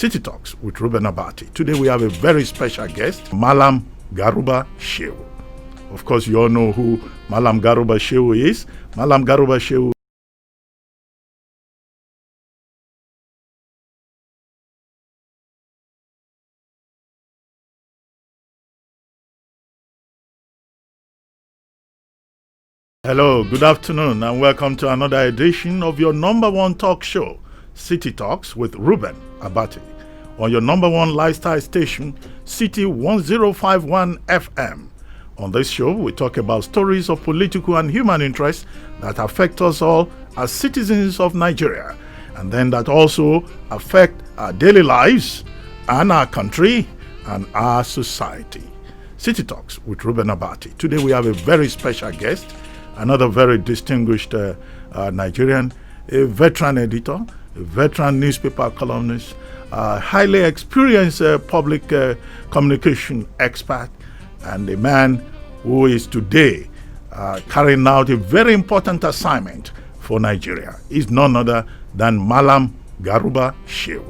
City Talks with Reuben Abati. Today we have a very special guest, Malam Garba Shehu. Of course, you all know who Malam Garba Shehu is. Malam Garba Shehu. Hello, good afternoon, and welcome to another edition of your number one talk show, City Talks with Reuben Abati, on your number one lifestyle station, City 1051 FM. On this show, we talk about stories of political and human interest that affect us all as citizens of Nigeria, and then that also affect our daily lives and our country and our society. City Talks with Reuben Abati. Today we have a very special guest, another very distinguished Nigerian, a veteran editor, a veteran newspaper columnist, a highly experienced public communication expert, and a man who is today carrying out a very important assignment for Nigeria. He's none other than Malam Garba Shehu.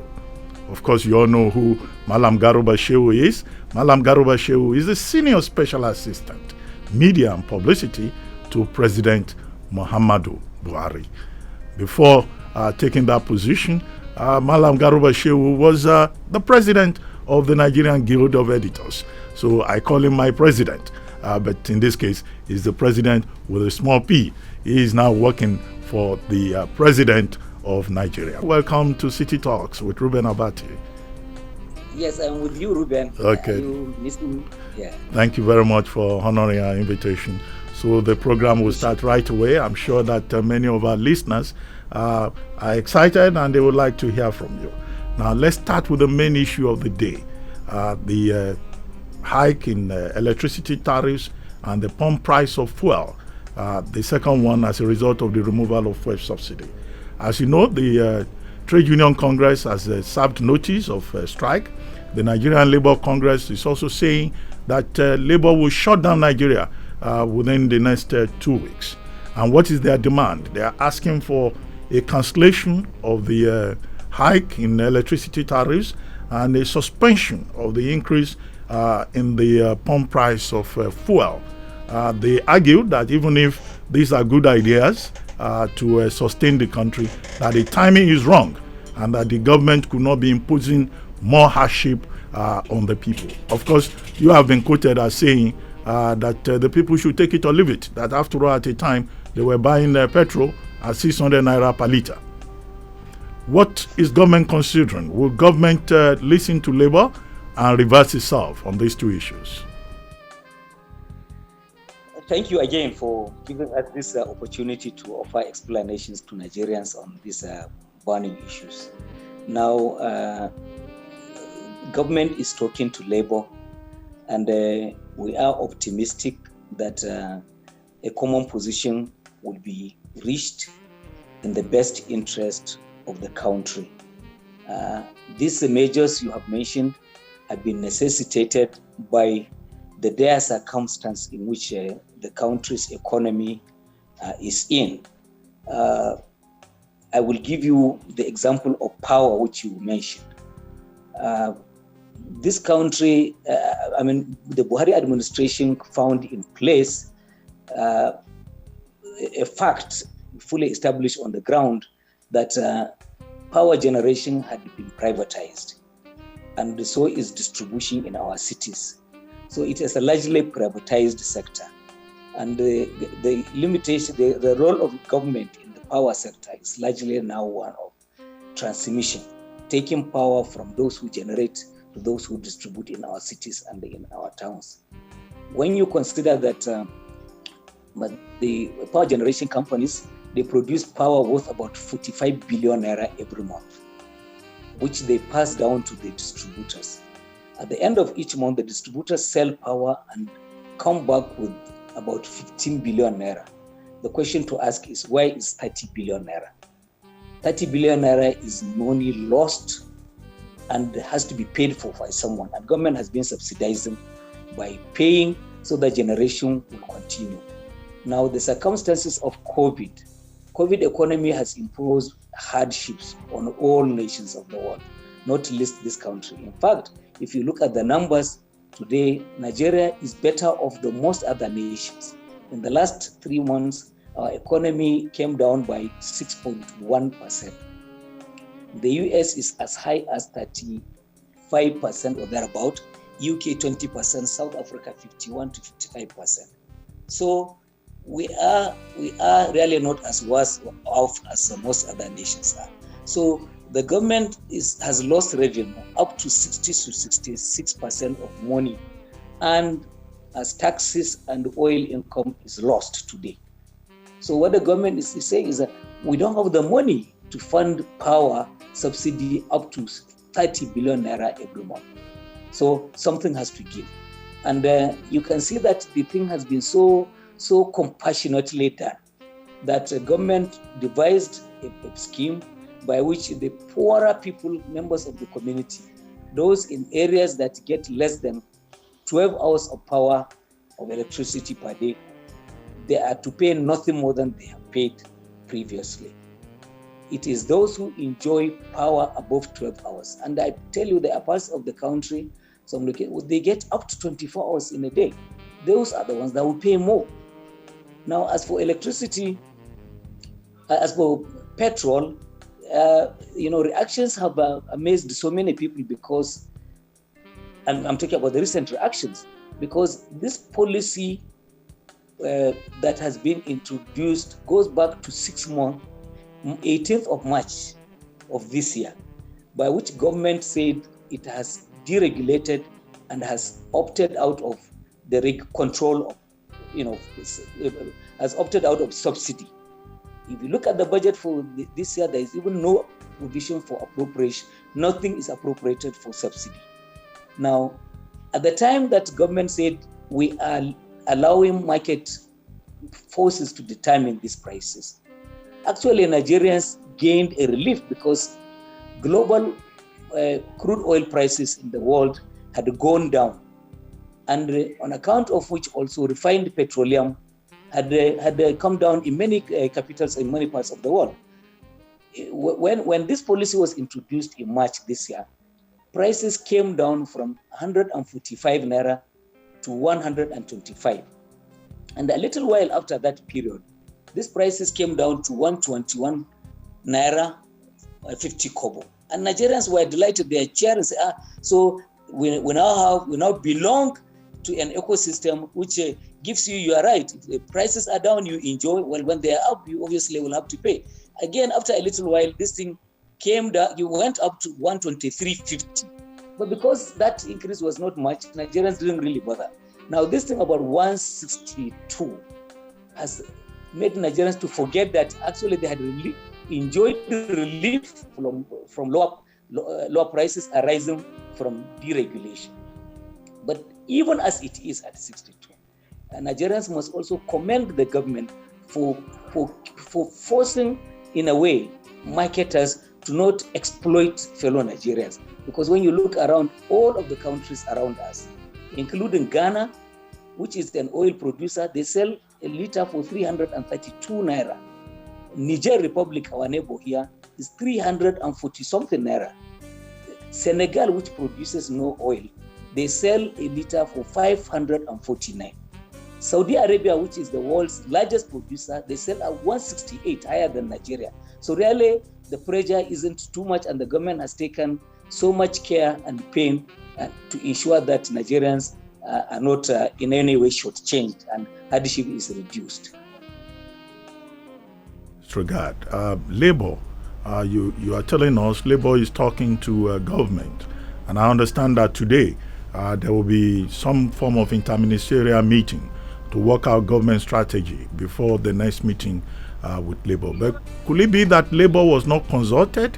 Of course, you all know who Malam Garba Shehu is. Malam Garba Shehu is a senior special assistant, media and publicity to President Muhammadu Buhari. Before taking that position, Malam Garba Shehu was the president of the Nigerian Guild of Editors. So I call him my president, but in this case, he's the president with a small p. He is now working for the president of Nigeria. Welcome to City Talks with Reuben Abati. Yes, I'm with you, Reuben. Okay. You listen? Yeah. Thank you very much for honoring our invitation. So the program will start right away. I'm sure that many of our listeners are excited and they would like to hear from you. Now, let's start with the main issue of the day, the hike in electricity tariffs and the pump price of fuel. The second one as a result of the removal of fuel subsidy. As you know, the Trade Union Congress has served notice of strike. The Nigerian Labour Congress is also saying that Labour will shut down Nigeria within the next 2 weeks. And what is their demand? They are asking for a cancellation of the hike in electricity tariffs and a suspension of the increase in the pump price of fuel. They argue that even if these are good ideas to sustain the country, that the timing is wrong and that the government could not be imposing more hardship on the people. Of course, you have been quoted as saying that the people should take it or leave it, that after all, at a time, they were buying petrol at 600 naira per litre. What is government considering? Will government listen to Labour and reverse itself on these two issues? Thank you again for giving us this opportunity to offer explanations to Nigerians on these burning issues. Now, government is talking to Labour, and we are optimistic that a common position will be reached in the best interest of the country. These measures you have mentioned have been necessitated by the dire circumstance in which the country's economy is in. I will give you the example of power which you mentioned. This country, the Buhari administration found in place a fact fully established on the ground that power generation had been privatized, and so is distribution in our cities. So it is a largely privatized sector, and the limitation, the role of government in the power sector is largely now one of transmission, taking power from those who generate to those who distribute in our cities and in our towns. When you consider that the power generation companies, they produce power worth about 45 billion naira every month, which they pass down to the distributors. At the end of each month, the distributors sell power and come back with about 15 billion naira. The question to ask is, where is 30 billion naira? 30 billion naira is money lost and has to be paid for by someone. And government has been subsidizing by paying so that generation will continue. Now, the circumstances of COVID economy has imposed hardships on all nations of the world. not least this country. In fact, if you look at the numbers today, Nigeria is better off than most other nations. In the last 3 months, our economy came down by 6.1%. The US is as high as 35% or thereabout, UK 20%, South Africa 51 to 55%. So we are really not as worse off as most other nations are. So the government has lost revenue up to 60 to 66% of money, and as taxes and oil income is lost today. So what the government is saying is that we don't have the money to fund power subsidy up to 30 billion naira every month. So something has to give. And you can see that the thing has been so compassionately done that the government devised a scheme by which the poorer people, members of the community, those in areas that get less than 12 hours of power of electricity per day, they are to pay nothing more than they have paid previously. It is those who enjoy power above 12 hours. And I tell you, there are parts of the country, they get up to 24 hours in a day. Those are the ones that will pay more. Now, as for electricity, as for petrol, reactions have amazed so many people because, and I'm talking about the recent reactions, because this policy that has been introduced goes back to 6 months, 18th of March of this year, by which government said it has deregulated and has opted out of the control of, has opted out of subsidy. If you look at the budget for this year, there is even no provision for appropriation. Nothing is appropriated for subsidy. Now, at the time that government said we are allowing market forces to determine these prices, actually Nigerians gained a relief because global crude oil prices in the world had gone down, and on account of which also refined petroleum had come down in many capitals in many parts of the world. When this policy was introduced in March this year, prices came down from 145 naira to 125. And a little while after that period, these prices came down to 121 naira 50 kobo. And Nigerians were delighted. They are cheering and say, so we now belong to an ecosystem which gives you are right. If the prices are down, you enjoy. Well, when they are up, you obviously will have to pay. Again, after a little while, this thing came down. You went up to 123.50. But because that increase was not much, Nigerians didn't really bother. Now, this thing about 162 has made Nigerians to forget that actually they had enjoyed the relief from lower prices arising from deregulation. But even as it is at 62, Nigerians must also commend the government for forcing, in a way, marketers to not exploit fellow Nigerians. Because when you look around all of the countries around us, including Ghana, which is an oil producer, they sell a liter for 332 naira. Niger Republic, our neighbor here, is 340 something naira. Senegal, which produces no oil, they sell a liter for 549. Saudi Arabia, which is the world's largest producer, they sell at 168, higher than Nigeria. So really, the pressure isn't too much, and the government has taken so much care and pain to ensure that Nigerians are not in any way shortchanged and hardship is reduced. Regard Labour, you are telling us Labour is talking to government, and I understand that today there will be some form of interministerial meeting to work out government strategy before the next meeting with Labour. But could it be that Labour was not consulted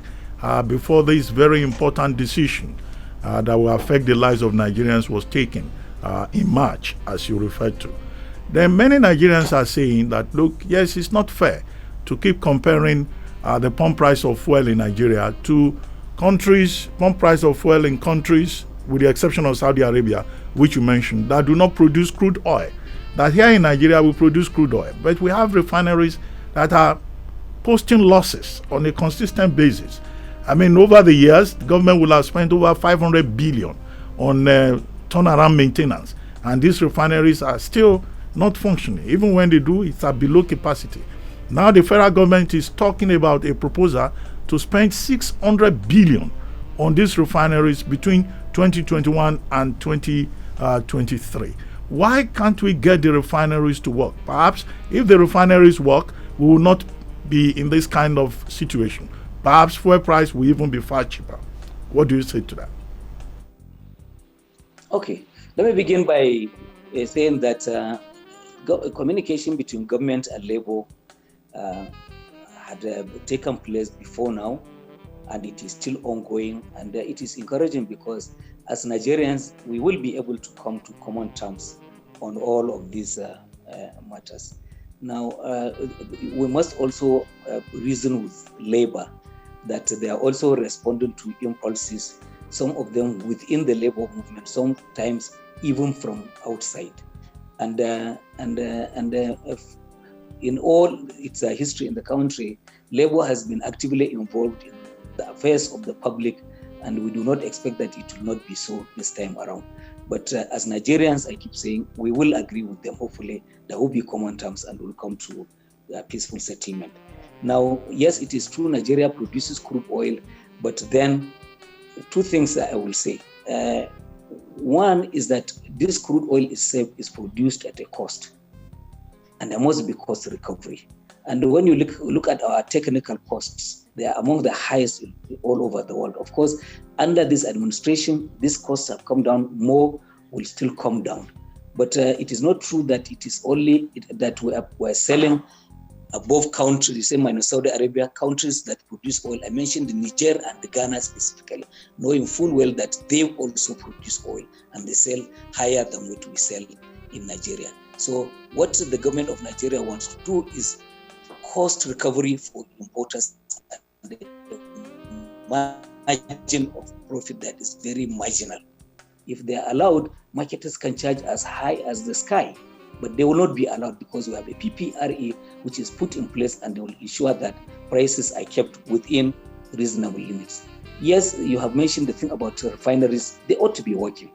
before this very important decision that will affect the lives of Nigerians was taken in March, as you referred to? Then many Nigerians are saying that, look, yes, it's not fair to keep comparing the pump price of fuel in Nigeria to countries, pump price of fuel in countries, with the exception of Saudi Arabia, which you mentioned, that do not produce crude oil. That here in Nigeria we produce crude oil, but we have refineries that are posting losses on a consistent basis. I mean, over the years, the government will have spent over 500 billion on turnaround maintenance, and these refineries are still not functioning. Even when they do, it's at below capacity. Now the federal government is talking about a proposal to spend 600 billion on these refineries between 2021 and 2023. Why can't we get the refineries to work? Perhaps if the refineries work, we will not be in this kind of situation. Perhaps fuel price will even be far cheaper. What do you say to that? Okay, let me begin by saying that communication between government and labor had taken place before now, and it is still ongoing, and it is encouraging because as Nigerians, we will be able to come to common terms on all of these matters. Now, we must also reason with labor that they are also responding to impulses, some of them within the labor movement, sometimes even from outside. And in all its history in the country, labor has been actively involved in the affairs of the public, and we do not expect that it will not be so this time around. But as Nigerians, I keep saying, we will agree with them. Hopefully, there will be common terms and we'll come to a peaceful settlement. Now, yes, it is true Nigeria produces crude oil, but then two things that I will say. One is that this crude oil is produced at a cost, and there must be cost recovery. And when you look at our technical costs, they are among the highest all over the world. Of course, under this administration, these costs have come down. More will still come down. But it is not true that it is only that we're selling above countries, the same minus Saudi Arabia, countries that produce oil. I mentioned Niger and Ghana specifically, knowing full well that they also produce oil and they sell higher than what we sell in Nigeria. So what the government of Nigeria wants to do is cost recovery for importers and the margin of profit that is very marginal. If they are allowed, marketers can charge as high as the sky, but they will not be allowed because we have a PPRA which is put in place, and they will ensure that prices are kept within reasonable limits. Yes, you have mentioned the thing about refineries. They ought to be working,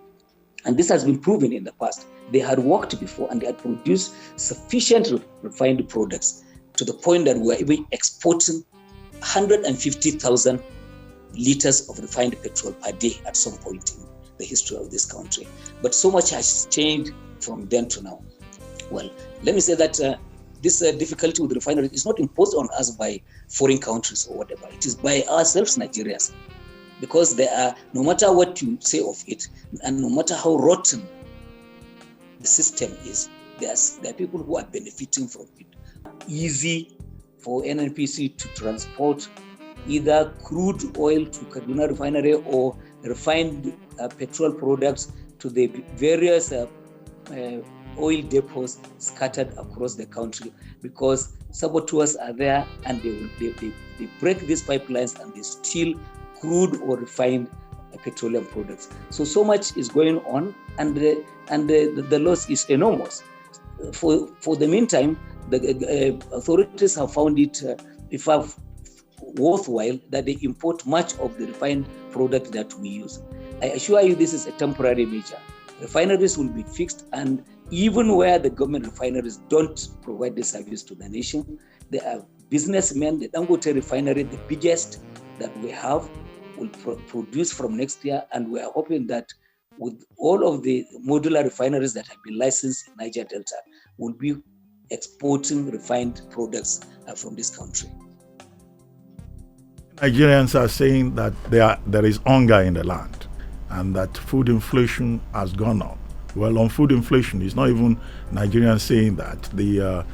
and this has been proven in the past. They had worked before and they had produced sufficient refined products to the point that we were even exporting 150,000 liters of refined petrol per day at some point in the history of this country. But so much has changed from then to now. Well, let me say that this difficulty with refineries is not imposed on us by foreign countries or whatever. It is by ourselves, Nigerians, because there are, no matter what you say of it, and no matter how rotten the system is, there are people who are benefiting from it. Easy for NNPC to transport either crude oil to Kaduna refinery or refined petrol products to the various oil depots scattered across the country, because saboteurs are there and they break these pipelines and they steal crude or refined petroleum products. So much is going on, and the loss is enormous. For the meantime, the authorities have found it worthwhile that they import much of the refined product that we use. I assure you this is a temporary measure. Refineries will be fixed, and even where the government refineries don't provide the service to the nation, there are businessmen. The Dangote refinery, the biggest that we have, will produce from next year, and we are hoping that with all of the modular refineries that have been licensed in Niger Delta, will be exporting refined products from this country. Nigerians are saying that there is hunger in the land and that food inflation has gone up. Well, on food inflation, it's not even Nigerians saying that. The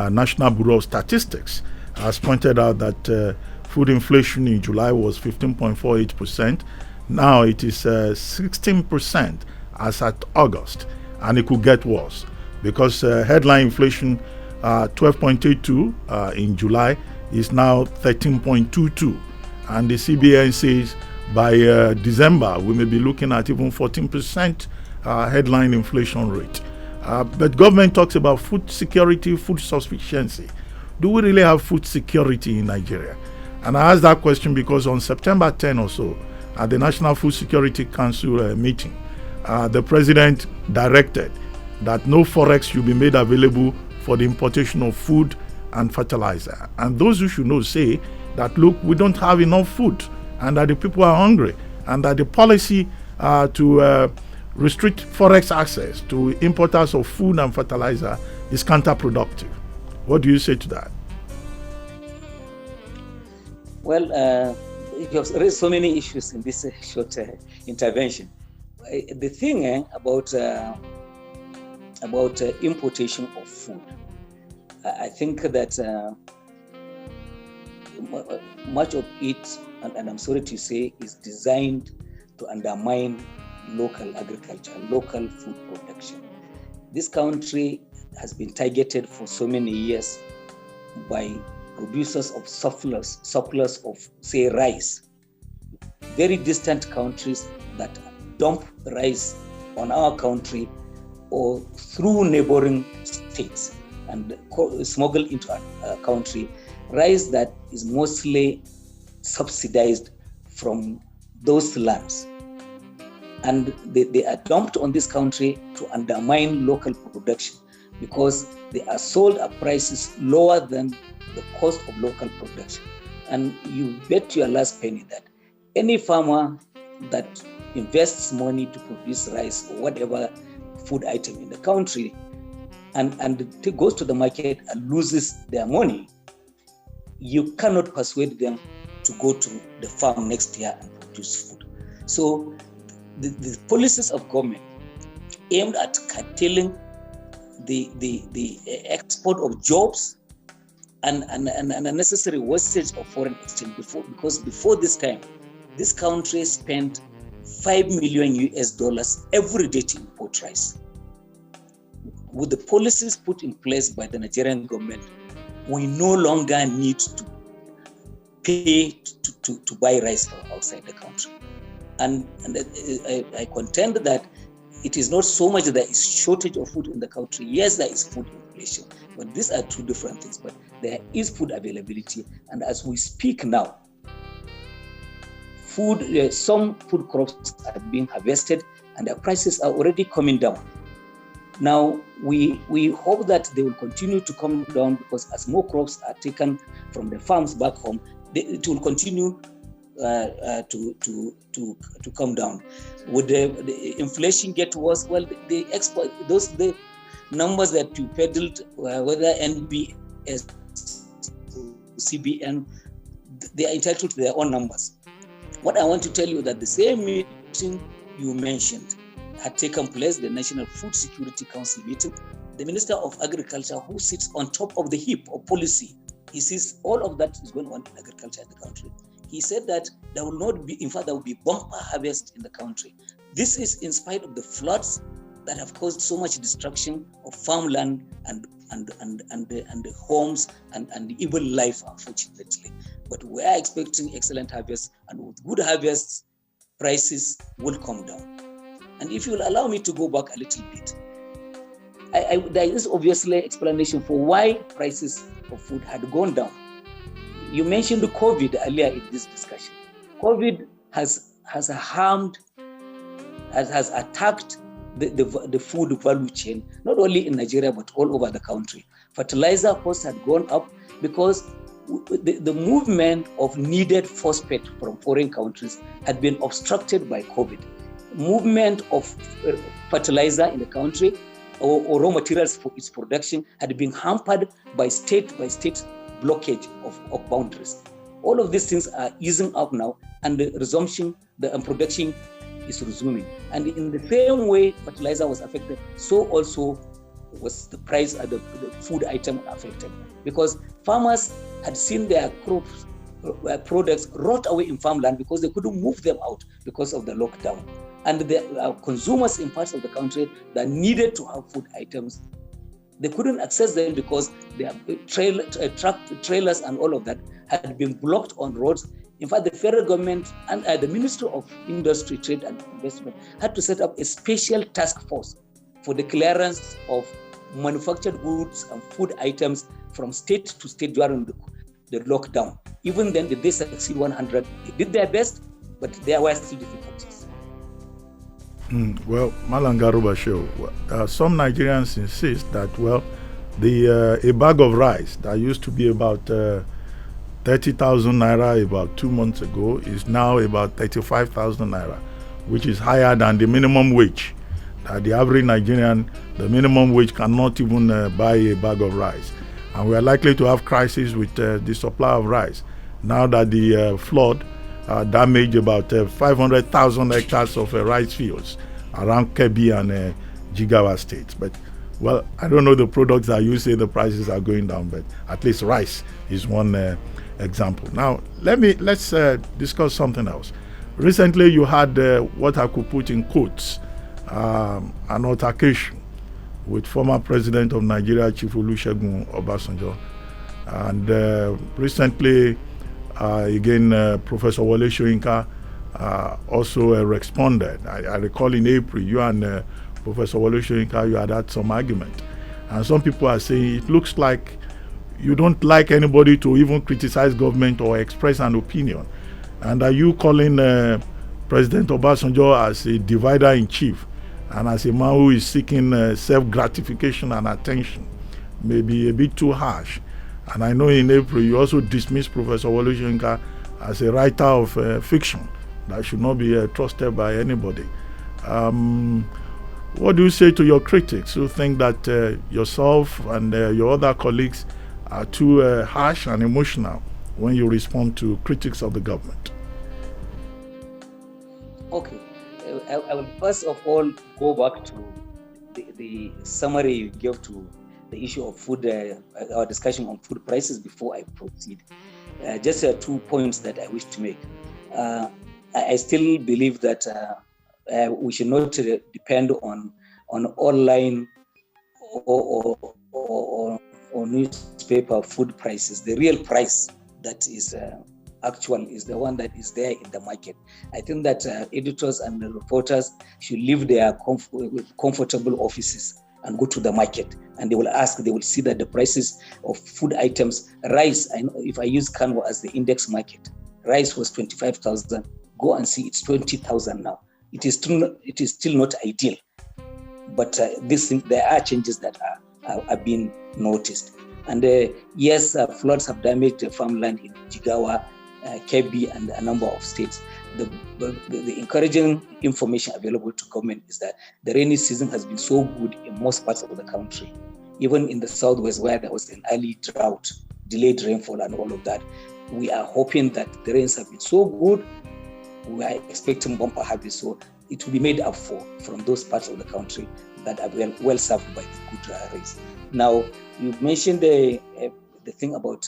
National Bureau of Statistics has pointed out that food inflation in July was 15.48%. Now it is 16% as at August, and it could get worse because headline inflation 12.82 in July is now 13.22, and the CBN says by December we may be looking at even 14% headline inflation rate. But government talks about food security, food sufficiency. Do we really have food security in Nigeria? And I asked that question because on September 10 or so, at the National Food Security Council meeting, the president directed that no forex should be made available for the importation of food and fertilizer. And those who should know say that, look, we don't have enough food and that the people are hungry, and that the policy to restrict forex access to importers of food and fertilizer is counterproductive. What do you say to that? Well, you have raised so many issues in this short intervention. The thing about importation of food, I think that much of it, and I'm sorry to say, is designed to undermine local agriculture, local food production. This country has been targeted for so many years by producers of surplus of, say, rice. Very distant countries that dump rice on our country or through neighboring states and smuggle into our country rice that is mostly subsidized from those lands. And they are dumped on this country to undermine local production because they are sold at prices lower than the cost of local production. And you bet your last penny that any farmer that invests money to produce rice or whatever food item in the country and goes to the market and loses their money, you cannot persuade them to go to the farm next year and produce food. So the policies of government aimed at curtailing the export of jobs and unnecessary wastage of foreign exchange because before this time, this country spent $5 million every day to import rice. With the policies put in place by the Nigerian government, we no longer need to pay to buy rice from outside the country. And I contend that it is not so much that there is shortage of food in the country. Yes, there is food inflation, but these are two different things. But there is food availability, and as we speak now, some food crops are being harvested, and their prices are already coming down. Now, we hope that they will continue to come down because as more crops are taken from the farms back home, it will continue to come down. Would the inflation get worse? Well, the numbers that you peddled, whether NBS, CBN, they are entitled to their own numbers. What I want to tell you that the same meeting you mentioned had taken place, the National Food Security Council meeting. The Minister of Agriculture, who sits on top of the heap of policy, he sees all of that is going on in agriculture in the country. He said that there will not be, in fact, there will be bumper harvest in the country. This is in spite of the floods that have caused so much destruction of farmland and the homes and even life, unfortunately. But we are expecting excellent harvests, and with good harvests, prices will come down. And if you will allow me to go back a little bit, there is obviously explanation for why prices of food had gone down. You mentioned COVID earlier in this discussion. COVID has attacked the food value chain, not only in Nigeria, but all over the country. Fertilizer costs had gone up because the movement of needed phosphate from foreign countries had been obstructed by COVID. Movement of fertilizer in the country or raw materials for its production had been hampered by state blockage of boundaries. All of these things are easing up now, and the resumption, the production is resuming. And in the same way fertilizer was affected, so also was the price of the food item affected, because farmers had seen their crops, products rot away in farmland because they couldn't move them out because of the lockdown. And the consumers in parts of the country that needed to have food items, they couldn't access them because their trailers and all of that had been blocked on roads. In fact, the federal government and the Ministry of Industry, Trade and Investment had to set up a special task force for the clearance of manufactured goods and food items from state to state during the lockdown. Even then, did they succeed 100? They did their best, but there were still difficulties. Well, Garba Shehu, some Nigerians insist that, well, a bag of rice that used to be about 30,000 naira about 2 months ago is now about 35,000 naira, which is higher than the minimum wage. The average Nigerian, the minimum wage cannot even buy a bag of rice. And we are likely to have crisis with the supply of rice now that the flood damaged about 500,000 hectares of rice fields around Kebbi and Jigawa states. But, well, I don't know the products that you say the prices are going down, but at least rice is one example. Now, let's discuss something else. Recently, you had what I could put in quotes, an altercation with former President of Nigeria, Chief Olusegun Obasanjo. And recently, again, Professor Wole Soyinka also responded. I recall in April, you and Professor Wole Soyinka, you had some argument. And some people are saying it looks like you don't like anybody to even criticize government or express an opinion. And are you calling President Obasanjo as a divider-in-chief and as a man who is seeking self-gratification and attention? Maybe a bit too harsh. And I know in April you also dismissed Professor Wole Soyinka as a writer of fiction that should not be trusted by anybody. What do you say to your critics who think that yourself and your other colleagues are too harsh and emotional when you respond to critics of the government? Okay. I will first of all go back to the summary you gave to the issue of food, our discussion on food prices before I proceed. Just 2 points that I wish to make. I still believe that we should not depend on online or newspaper food prices. The real price that is actual is the one that is there in the market. I think that editors and reporters should leave their comfortable offices and go to the market, and they will see that the prices of food items, rice, if I use Canva as the index market, rice was 25,000. Go and see it's 20,000 now. It is still not ideal, but there are changes that are being noticed. And yes, floods have damaged the farmland in Jigawa, Kebbi, and a number of states. The encouraging information available to government is that the rainy season has been so good in most parts of the country, even in the southwest where there was an early drought, delayed rainfall, and all of that. We are hoping that the rains have been so good. We are expecting bumper harvest, so it will be made up for from those parts of the country that are well served by the good rains. Now, you mentioned the thing about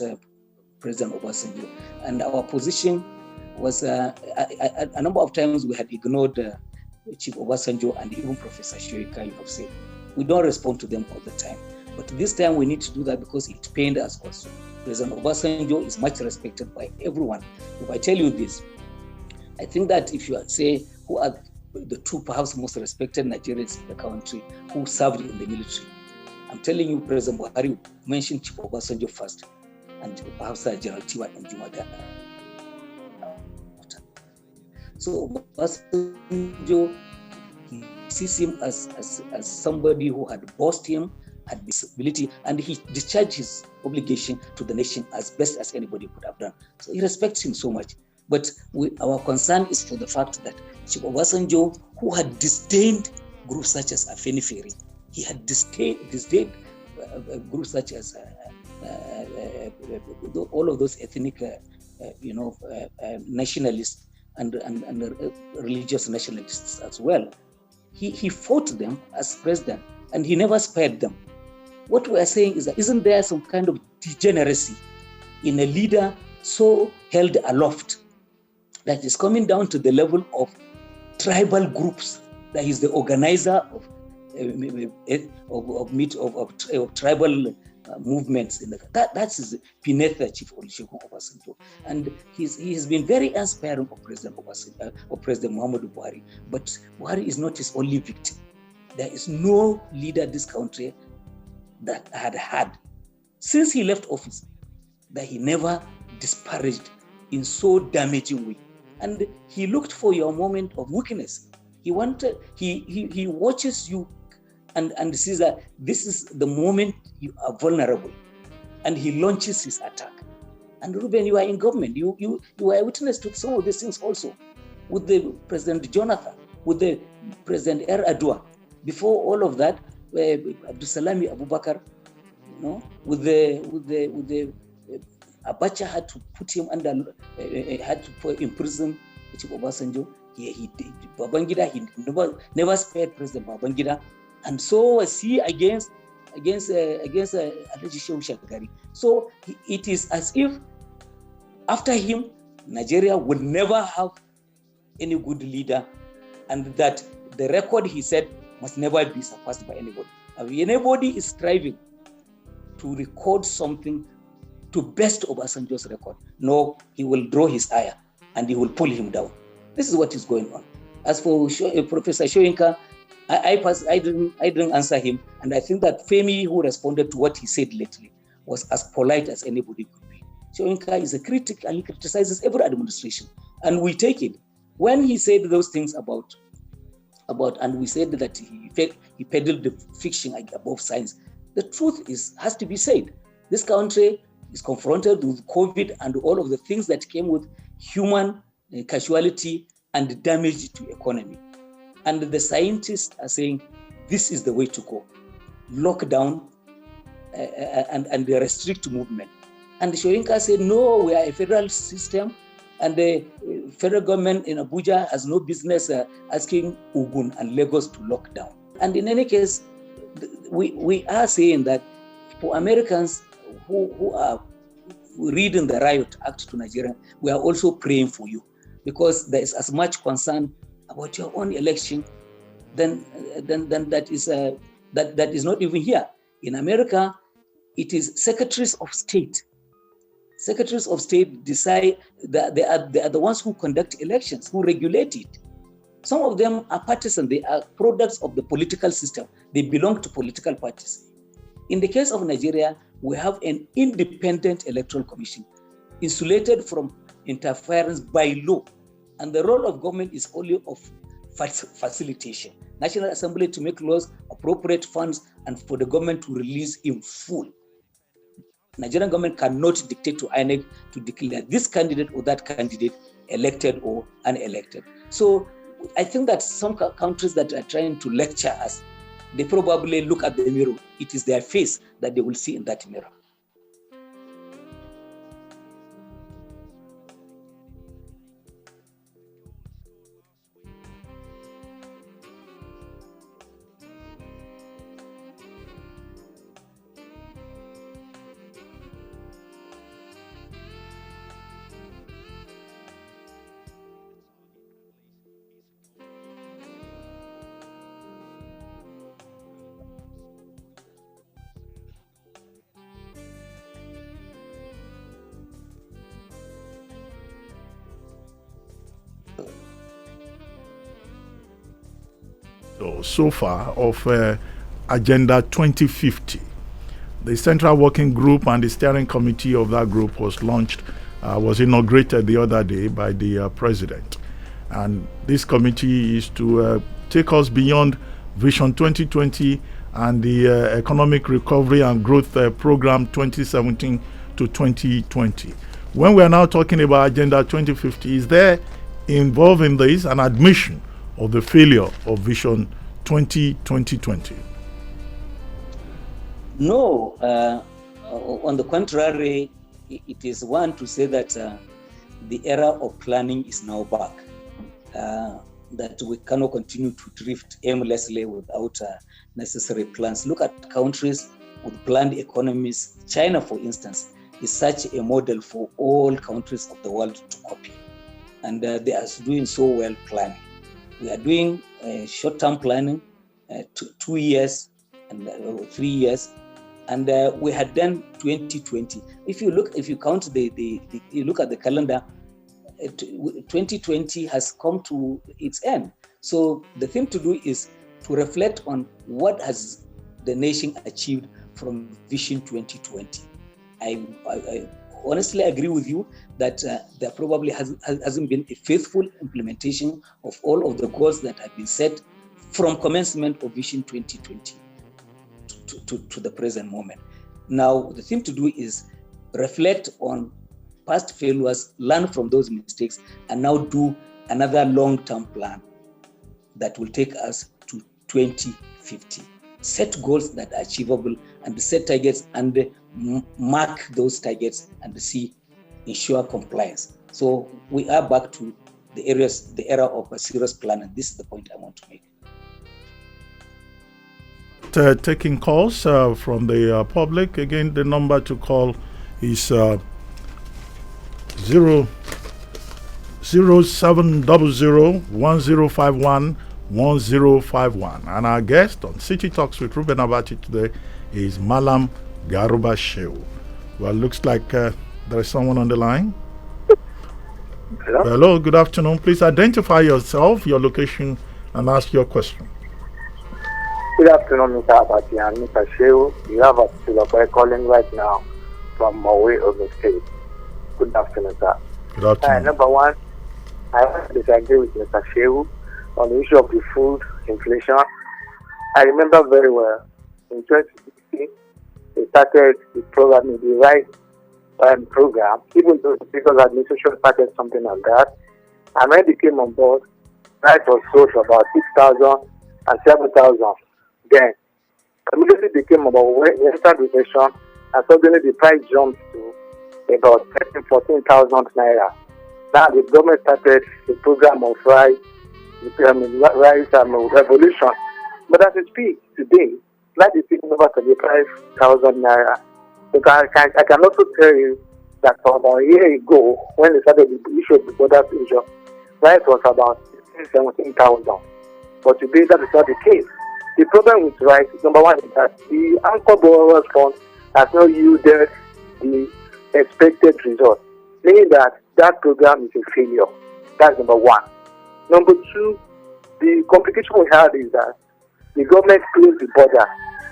President Obasanjo, and our position was a number of times we had ignored Chief Obasanjo and even Professor Soyinka. You have said we don't respond to them all the time, but this time we need to do that because it pained us also. President Obasanjo is much respected by everyone. If I tell you this, I think that if you say who are the two perhaps most respected Nigerians in the country who served in the military, I'm telling you, President Buhari mentioned Chief Obasanjo first, and perhaps General Tiwa and Jumada. So Obasanjo, he sees him as somebody who had bossed him, had visibility, and he discharged his obligation to the nation as best as anybody could have done. So he respects him so much. But our concern is for the fact that Chief Obasanjo, who had disdained groups such as Afenifere, he had disdained groups such as all of those ethnic, nationalists and religious nationalists as well. He fought them as president, and he never spared them. What we are saying is that isn't there some kind of degeneracy in a leader so held aloft that is coming down to the level of tribal groups, that he's the organizer of tribal movements in the that's beneath Chief Olusegun Obasanjo, and he has been very inspiring of President Obasanjo, of President Muhammadu Buhari. But Buhari is not his only victim. There is no leader this country that had since he left office that he never disparaged in so damaging way. And he looked for your moment of weakness. He watches you and sees that this is the moment you are vulnerable. And he launches his attack. And Reuben, you are in government. You are a witness to some of these things also. With the President Jonathan, with the President Erdogan. Before all of that, Abdusalami Abubakar, with the Abacha had to put him had to put in prison. Obasanjo, he Babangida, he never spared President Babangida, and so was he against Alhaji Shehu Shagari. So it is as if after him, Nigeria would never have any good leader, and that the record, he said, must never be surpassed by anybody. Anybody is striving to record something to best Obasanjo's record, no, he will draw his ire and he will pull him down. This is what is going on. As for Professor Soyinka, I didn't answer him, and I think that Femi, who responded to what he said lately, was as polite as anybody could be. Soyinka is a critic and he criticizes every administration, and we take it. When he said those things about, and we said that he peddled the fiction above science, the truth has to be said. This country is confronted with COVID and all of the things that came with human casualty and damage to economy. And the scientists are saying, this is the way to go. Lockdown and restrict movement. And Soyinka said, no, we are a federal system, and the federal government in Abuja has no business asking Ogun and Lagos to lock down. And in any case, we are saying that for Americans who are reading the Riot Act to Nigeria, we are also praying for you, because there is as much concern about your own election than that is not even here. In America, it is secretaries of state. Secretaries of state decide that they are the ones who conduct elections, who regulate it. Some of them are partisan. They are products of the political system. They belong to political parties. In the case of Nigeria, we have an independent electoral commission, insulated from interference by law. And the role of government is only of facilitation. National Assembly to make laws, appropriate funds, and for the government to release in full. Nigerian government cannot dictate to INEC to declare this candidate or that candidate elected or unelected. So I think that some countries that are trying to lecture us, they probably look at the mirror. It is their face that they will see in that mirror. So far of Agenda 2050. The Central Working Group and the steering committee of that group was inaugurated the other day by the president. And this committee is to take us beyond Vision 2020 and the Economic Recovery and Growth Program 2017 to 2020. When we are now talking about Agenda 2050, is there involved in this an admission of the failure of Vision 2020? No, on the contrary, it is one to say that the era of planning is now back, that we cannot continue to drift aimlessly without necessary plans. Look at countries with planned economies. China, for instance, is such a model for all countries of the world to copy, and they are doing so well planning. We are doing short-term planning, 2 years and 3 years, and we had done 2020. If you look at the calendar, 2020 has come to its end. So the thing to do is to reflect on what has the nation achieved from Vision 2020. I honestly agree with you that there probably hasn't been a faithful implementation of all of the goals that have been set from commencement of Vision 2020 to the present moment. Now, the thing to do is reflect on past failures, learn from those mistakes, and now do another long-term plan that will take us to 2050. Set goals that are achievable and set targets and mark those targets and ensure compliance. So we are back to the era of a serious plan, and this is the point I want to make. Taking calls from the public. Again, the number to call is 0700-1051-1051. And our guest on City Talks with Reuben Abati today is Malam Garba Shehu. Well, looks like there is someone on the line. Hello? Hello, good afternoon. Please identify yourself, your location, and ask your question. Good afternoon, Mr. Abati and Mr. Shehu. You have a Silver calling right now from Maui, Ogun State. Good afternoon, sir. Good afternoon. Number one, I want to disagree with Mr. Shehu on the issue of the food inflation. I remember very well, in 2016, they started the program, the rice program, even though the People's Administration started something like that. And when they came on board, rice was sold for about 6,000 and 7,000. Then, immediately they came about when we entered recession, and suddenly the price jumped to about 14,000 naira. Now the government started the program of rice revolution. But as we speak today, like is taking over 25,000 naira. Because I can also tell you that about a year ago, when they started the issue of the border closure, rice was about 17,000. But today that is not the case. The problem with rice, number one, is that the Anchor Borrowers Fund has not yielded the expected result, meaning that program is a failure. That's number one. Number two, the complication we had is that the government closed the border,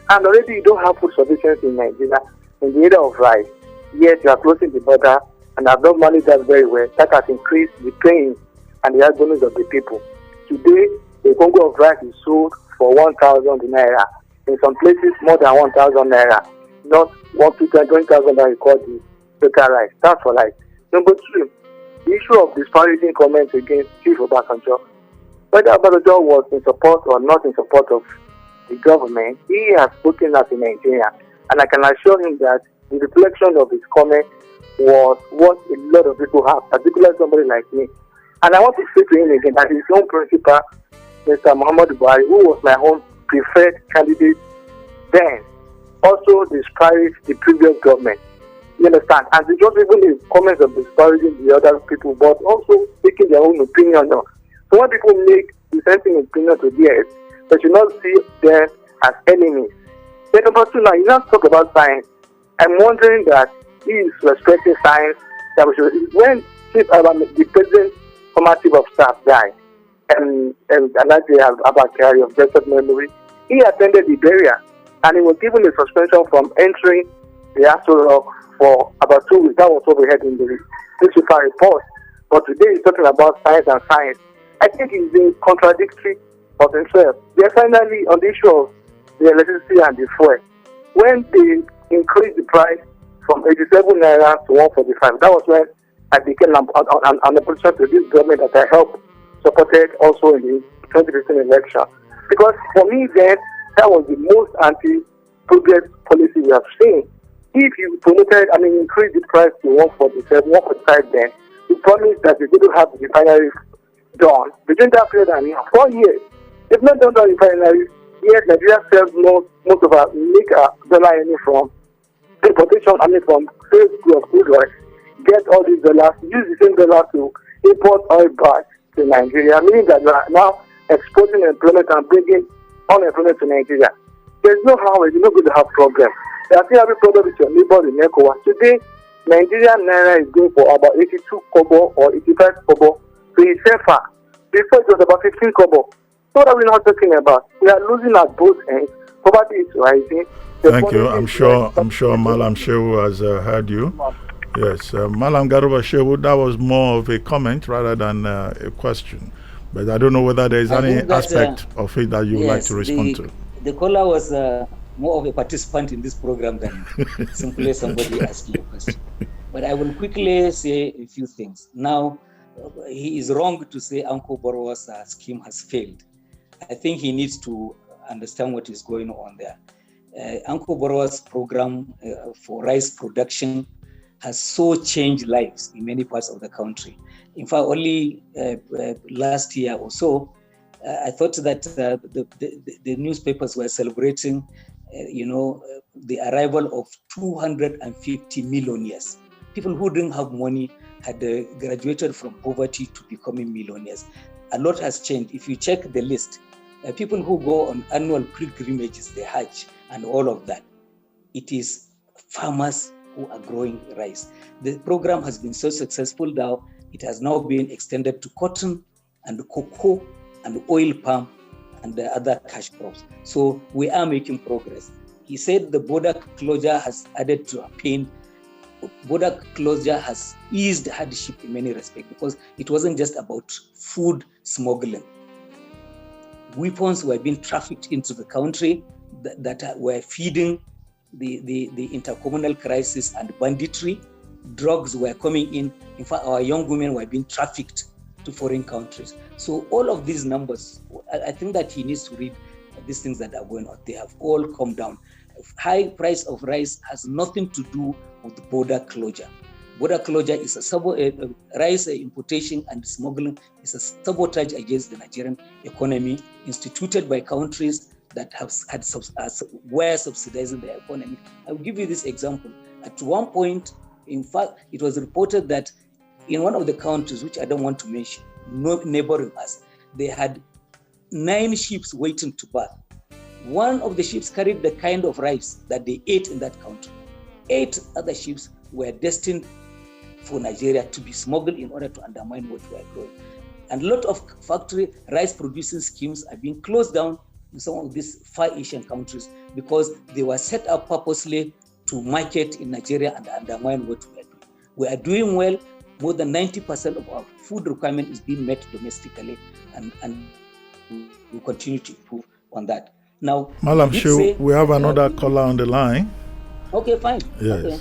and already you don't have food sufficiency in Nigeria in the area of rice. Yet you are closing the border and have not managed that very well. That has increased the pain and the agonies of the people. Today, the Congo of rice is sold for 1,000 naira. In some places, more than 1,000 naira. Not 20,000 that you call the local rice. That's for life. Number two, the issue of disparaging comments against Chief Obasanjo. Whether Obasanjo was in support or not in support of the government, he has spoken as a Nigerian. And I can assure him that the reflection of his comment was what a lot of people have, particularly somebody like me. And I want to say to him again that his own principal, Mr. Muhammadu, who was my own preferred candidate then, also disparaged the previous government. You understand? And it's not even the comments of disparaging the other people, but also taking their own opinion. So when people make dissenting opinion to theirs, they should not see them as enemies. Then number two, now you now talk about science. I'm wondering that he is respecting science. That we should, when the president, former chief of staff, died, and Alhaji Abakari of blessed memory, he attended the burial, and he was given a suspension from entering the Aso Rock for about 2 weeks. That was what we had in the newspaper report. But today he's talking about science and science. I think he's being contradictory of himself. Then finally, on the issue of the electricity and the fuel, when they increased the price from 87 naira to 145, that was when I became an opposition to this government that I helped supported also in the 2015 election. Because for me then, that was the most anti-progress policy we have seen. If you increased the price to 147, 145 then, you promised that you're going to have the refineries done. Between that period and now, 4 years, they've not done the refineries, yet Nigeria sells most of our dollar from importation, from sales of crude oil, get all these dollars, use the same dollar to import oil back to Nigeria, meaning that we are now exporting employment and bringing unemployment to Nigeria. There's no how we're not going to have problems. They are still having problems with your neighbor in ECOWAS. Today, Nigerian naira is going for about 82 kobo or 85 kobo to a CFA. Before it was about 15 kobo. So what are we not talking about? We are losing at both ends. Poverty is rising. Thank you. I'm sure Malam Shehu has heard you. Yes, Malam Garba Shehu, that was more of a comment rather than a question. But I don't know whether there is any aspect of it that you would like to respond to. The caller was more of a participant in this program than simply somebody asking a question. But I will quickly say a few things. Now, he is wrong to say Uncle Borowa's scheme has failed. I think he needs to understand what is going on there. Uncle Borowa's program for rice production has so changed lives in many parts of the country. In fact, only last year or so, I thought that the newspapers were celebrating, the arrival of 250 millionaires. People who didn't have money had graduated from poverty to becoming millionaires. A lot has changed. If you check the list, people who go on annual pilgrimages, the Hajj and all of that, it is farmers who are growing rice. The program has been so successful now, it has now been extended to cotton and cocoa and oil palm and the other cash crops. So we are making progress. He said the border closure has added to our pain. Border closure has eased hardship in many respects because it wasn't just about food smuggling. Weapons were being trafficked into the country that were feeding the intercommunal crisis and banditry. Drugs were coming in. In fact, our young women were being trafficked to foreign countries. So all of these numbers, I think that he needs to read these things that are going on. They have all come down. High price of rice has nothing to do with border closure. Border closure is rice importation and smuggling is a sabotage against the Nigerian economy instituted by countries that were subsidizing the economy. I will give you this example. At one point, in fact, it was reported that in one of the countries, which I don't want to mention, neighboring us, they had 9 ships waiting to berth. One of the ships carried the kind of rice that they ate in that country. 8 other ships were destined for Nigeria to be smuggled in order to undermine what we are growing. And a lot of factory rice producing schemes are being closed down in some of these Far Asian countries because they were set up purposely to market in Nigeria and undermine what we are doing. We are doing well. More than 90% of our food requirement is being met domestically, and we continue to improve on that. Now, Malam Shehu, we have another caller on the line. Okay, fine. Yes. Okay.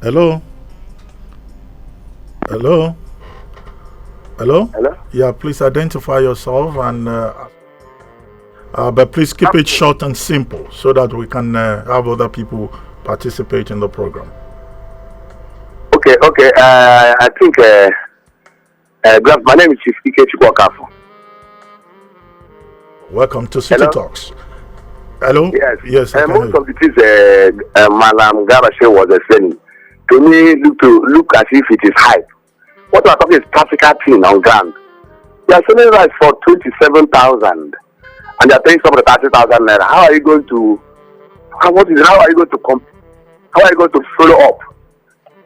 Hello? Hello? Hello? Hello? Yeah, please identify yourself and but please keep it short and simple so that we can have other people participate in the program. Okay. I think my name is Chief Ike Chukwukafu. Welcome to City Talks. Hello? Yes. I Most of the things Malam Garba Shehu was explaining to me look as if it is hype. What we are talking is practical thing on ground. They are selling rice for 27,000 and they are paying somebody 30,000 naira. How are you going to follow up?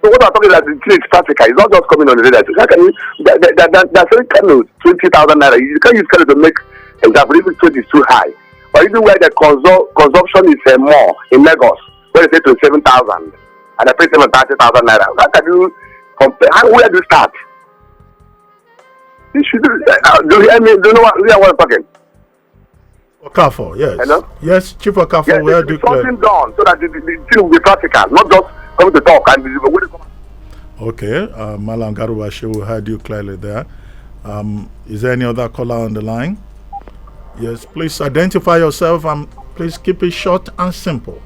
So what I'm talking about is practical. It's not just coming on the radar. How can you? They're selling canoes 20,000 naira. You can't use canoes to make example. If 20 is too high, or even where the consumption is more in Lagos, where they say 27,000 and they pay 30,000 naira. How can you compare? Where do you start? You should do you hear me? Do you know what I'm talking? Okafo, yes. Hello? Yes, Chief Okafo, yes, where do you something done so that the thing will be practical, not just coming to talk and Okay, Malam Garba Shehu heard you clearly there. Is there any other caller on the line? Yes, please identify yourself and please keep it short and simple.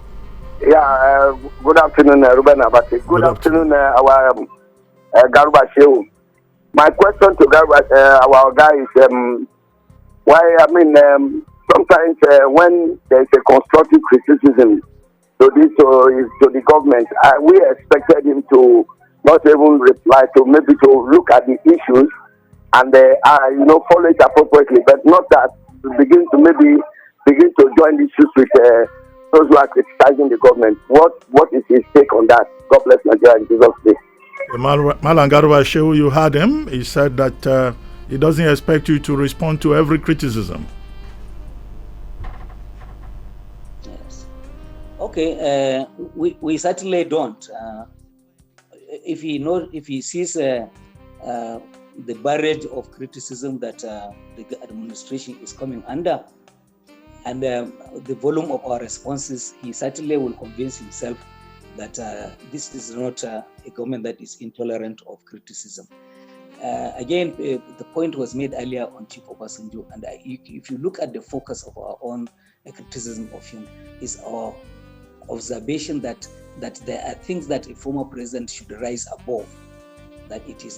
Yeah, good afternoon, Reuben Abati. Good afternoon, our Garba Shehu. My question to our guy is sometimes when there is a constructive criticism to the government, we expected him to not even reply, to maybe to look at the issues and follow it appropriately, but not that to begin to join the issues with those who are criticizing the government. What is his take on that? God bless Nigeria in Jesus' name. Malam Garba Shehu, you heard him. He said that he doesn't expect you to respond to every criticism. Yes. Okay, we certainly don't. if he sees the barrage of criticism that the administration is coming under, and the volume of our responses, he certainly will convince himself that this is not a government that is intolerant of criticism. Again, the point was made earlier on Chief Obasanjo, and if you look at the focus of our own criticism of him, is our observation that there are things that a former president should rise above, that it is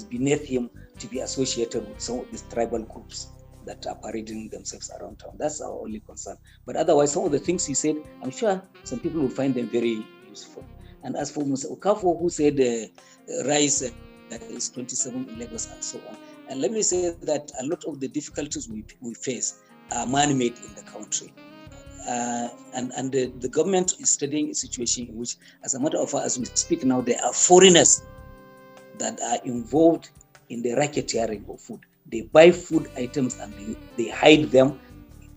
beneath him to be associated with some of these tribal groups that are parading themselves around town. That's our only concern. But otherwise, some of the things he said, I'm sure some people will find them very useful. And as for Musa Okafo, who said rise is 27 in Lagos and so on, and let me say that a lot of the difficulties we face are man-made in the country. And the government is studying a situation in which, as a matter of fact, as we speak now, there are foreigners that are involved in the racketeering of food. They buy food items and they hide them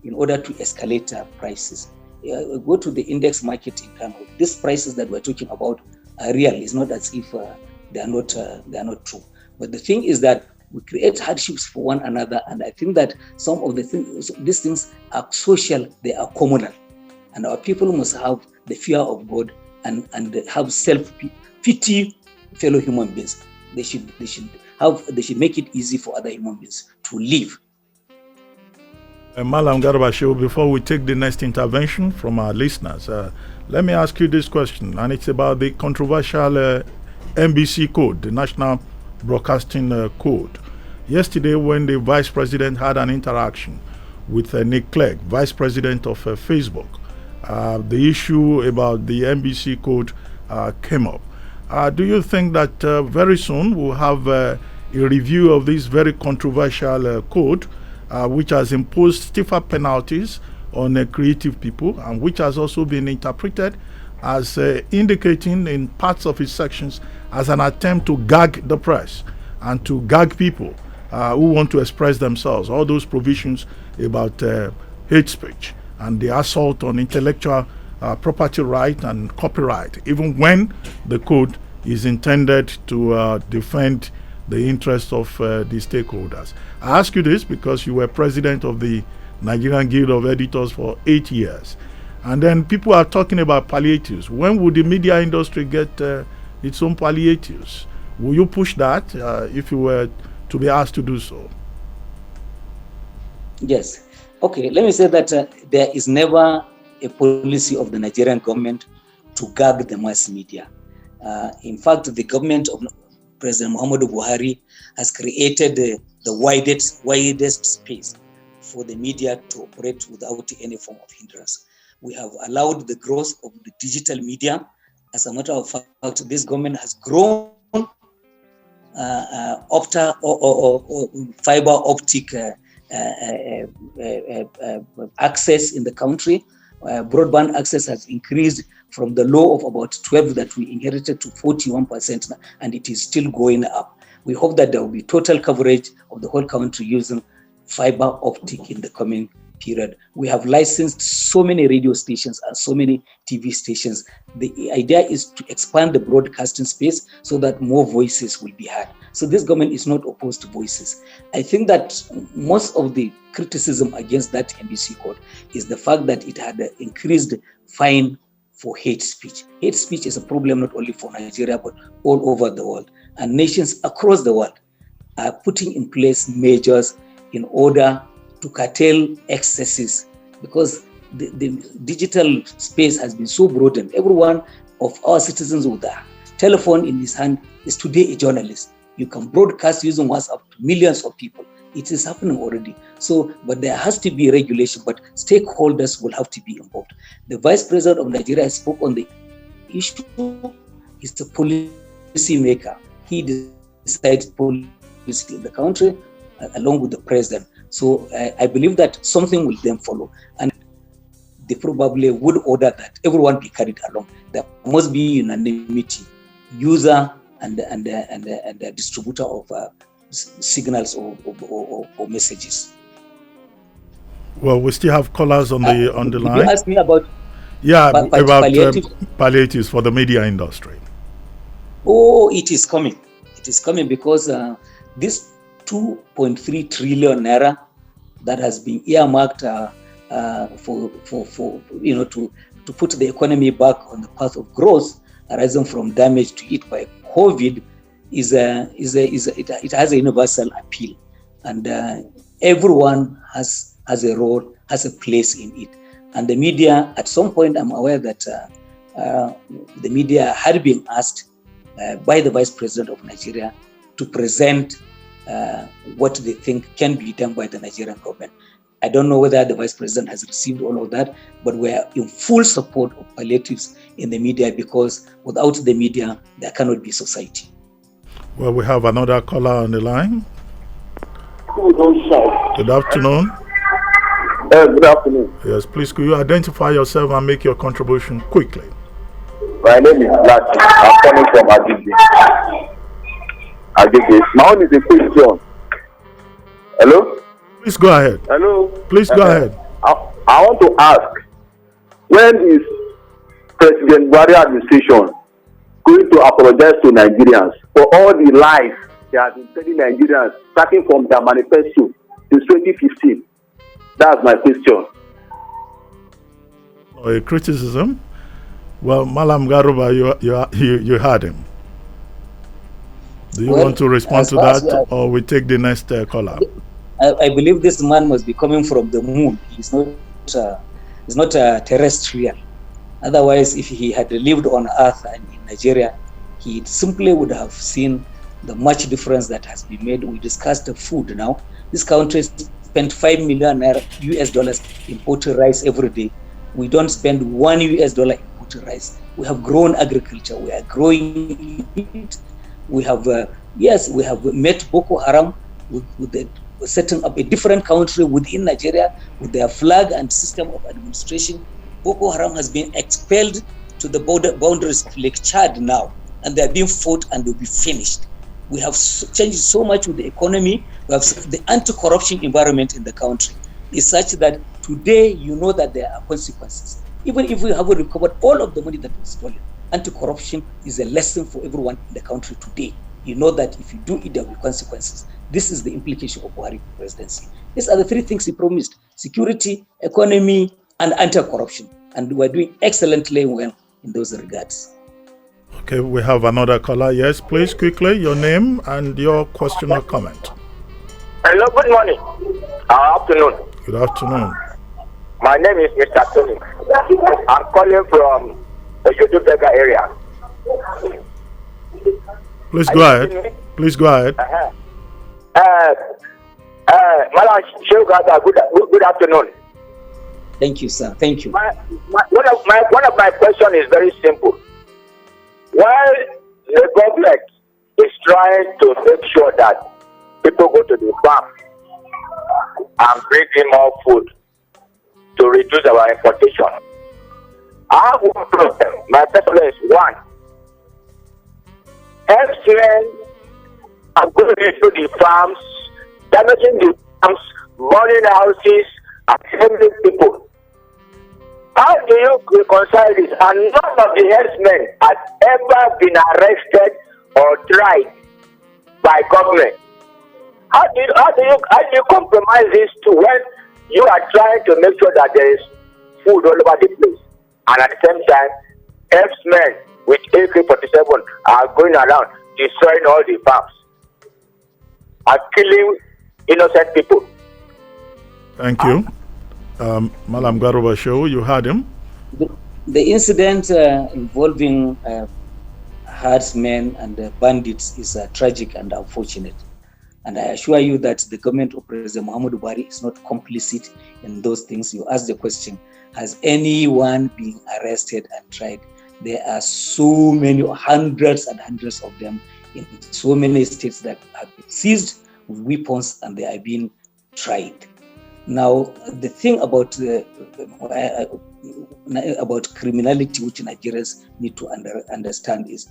in order to escalate prices. Go to the index market in Kano. These prices that we're talking about are real. It's not as if they are not true. But the thing is that we create hardships for one another, and I think that some of these things are social, they are communal, and our people must have the fear of God and have self-pity fellow human beings. They should make it easy for other human beings to live. Malam Garba Shehu, before we take the next intervention from our listeners, let me ask you this question, and it's about the controversial NBC code, the National Broadcasting Code. Yesterday, when the Vice President had an interaction with Nick Clegg, Vice President of Facebook, the issue about the NBC code came up. Do you think that very soon we'll have a review of this very controversial code, which has imposed stiffer penalties on creative people, and which has also been interpreted as indicating in parts of its sections as an attempt to gag the press and to gag people who want to express themselves? All those provisions about hate speech and the assault on intellectual property right and copyright, even when the code is intended to defend the interests of the stakeholders. I ask you this because you were president of the Nigerian Guild of Editors for 8 years. And then people are talking about palliatives. When will the media industry get its own palliatives? Will you push that if you were to be asked to do so? Yes. Okay, let me say that there is never a policy of the Nigerian government to gag the mass media. In fact, the government of President Muhammadu Buhari has created the widest space for the media to operate without any form of hindrance. We have allowed the growth of the digital media. As a matter of fact, this government has grown fiber optic access in the country. Broadband access has increased from the low of about 12 that we inherited to 41% now, and it is still going up. We hope that there will be total coverage of the whole country using fiber optic in the coming period. We have licensed so many radio stations and so many TV stations. The idea is to expand the broadcasting space so that more voices will be heard. So this government is not opposed to voices. I think that most of the criticism against that NBC code is the fact that it had increased fine for hate speech. Hate speech is a problem not only for Nigeria, but all over the world. And nations across the world are putting in place measures in order to curtail excesses, because the digital space has been so broadened. Every one of our citizens with a telephone in his hand is today a journalist. You can broadcast using WhatsApp to millions of people. It is happening already. So, but there has to be regulation, but stakeholders will have to be involved. The Vice President of Nigeria spoke on the issue. He's the policy maker. He decides policy in the country along with the president. So I believe that something will then follow, and they probably would order that everyone be carried along. There must be unanimity, user and the distributor of signals or messages. Well, we still have callers on the line. You asked me about about palliatives for the media industry. Oh, it is coming. It is coming because this 2.3 trillion naira that has been earmarked for to put the economy back on the path of growth arising from damage to it by COVID it has a universal appeal, and everyone has a role, has a place in it. And the media, at some point, I'm aware that the media had been asked by the Vice President of Nigeria to present what they think can be done by the Nigerian government. I don't know whether the Vice President has received all of that, but we are in full support of palliatives in the media, because without the media, there cannot be society. Well, we have another caller on the line. Good afternoon. Good afternoon. Yes, please, could you identify yourself and make your contribution quickly? My name is Lati. I'm coming from Agege. My own is a question. Hello? Please go ahead. Hello? Please go ahead. I want to ask, when is President Buhari administration going to apologize to Nigerians for all the lies they have been telling Nigerians, starting from their manifesto since 2015? That's my question. A criticism? Well, Malam Garuba, you heard him. Do you want to respond to that, or we take the next caller? I believe this man must be coming from the moon. He's not terrestrial. Otherwise, if he had lived on Earth and in Nigeria, he simply would have seen the much difference that has been made. We discussed the food now. This country spent $5 million US importing rice every day. We don't spend $1 importing rice. We have grown agriculture. We are growing it. We have met Boko Haram with setting up a different country within Nigeria with their flag and system of administration. Boko Haram has been expelled to the boundaries of Lake Chad now, and they are being fought and will be finished. We have changed so much with the economy. We have the anti-corruption environment in the country is such that today you know that there are consequences. Even if we haven't recovered all of the money that was stolen, anti-corruption is a lesson for everyone in the country today. You know that if you do it, there will be consequences. This is the implication of Buhari presidency. These are the three things he promised: security, economy, and anti-corruption. And we're doing excellently well in those regards. Okay, we have another caller. Yes, please, quickly, your name and your question or comment. Hello, good morning. Afternoon. Good afternoon. My name is Mr. Tony. I'm calling from the Yudubega area. Please go ahead. Please go ahead. Madam Shehu, good afternoon. Thank you, sir. Thank you. One of my questions is very simple. While the government is trying to make sure that people go to the farm and bring in more food to reduce our importation, I have one problem. My question is, one, herdsmen are going into the farms, damaging the farms, burning houses, and killing people. How do you reconcile this? And none of the herdsmen has ever been arrested or tried by government. How do you compromise this to when you are trying to make sure that there is food all over the place, and at the same time, herdsmen with AK-47 are going around destroying all the farms and killing innocent people? Thank you. Malam Garba Shehu, you heard him. The incident involving herdsmen and bandits is tragic and unfortunate. And I assure you that the government of President Muhammadu Buhari is not complicit in those things. You asked the question, has anyone been arrested and tried? There are so many, hundreds and hundreds of them in so many states that have been seized with weapons and they are being tried. Now, the thing about criminality which Nigerians need to understand is,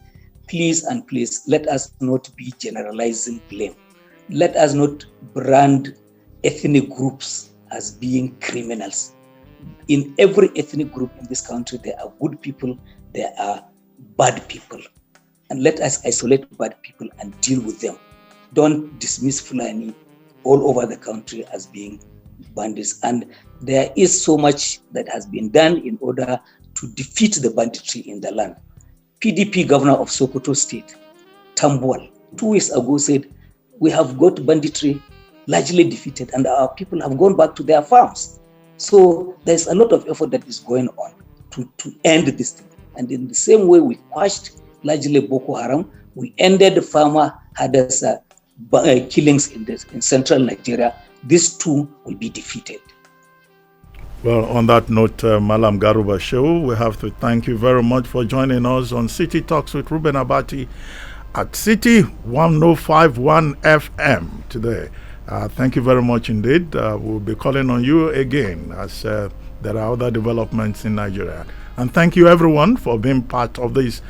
please and please, let us not be generalizing blame. Let us not brand ethnic groups as being criminals. In every ethnic group in this country, there are good people, there are bad people. and let us isolate bad people and deal with them. Don't dismiss Fulani all over the country as being bandits. And there is so much that has been done in order to defeat the banditry in the land. PDP governor of Sokoto State, Tambuwal, 2 weeks ago said, we have got banditry largely defeated and our people have gone back to their farms. So there's a lot of effort that is going on to end this thing. And in the same way we quashed largely Boko Haram, we ended the farmer herders killings in central Nigeria. These two will be defeated. Well, on that note, Malam Garba Shehu, we have to thank you very much for joining us on City Talks with Reuben Abati at City 1051 FM today. Thank you very much indeed. We'll be calling on you again as there are other developments in Nigeria. And thank you everyone for being part of this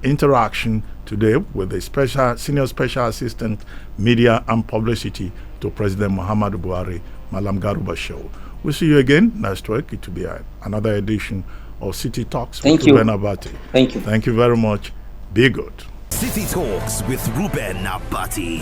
interaction today with the Senior Special Assistant Media and Publicity to President Muhammadu Buhari, Malam Garba Shehu. We'll see you again next week. It will be another edition of City Talks with Reuben Abati. Thank you. Thank you very much. Be good. City Talks with Reuben Abati.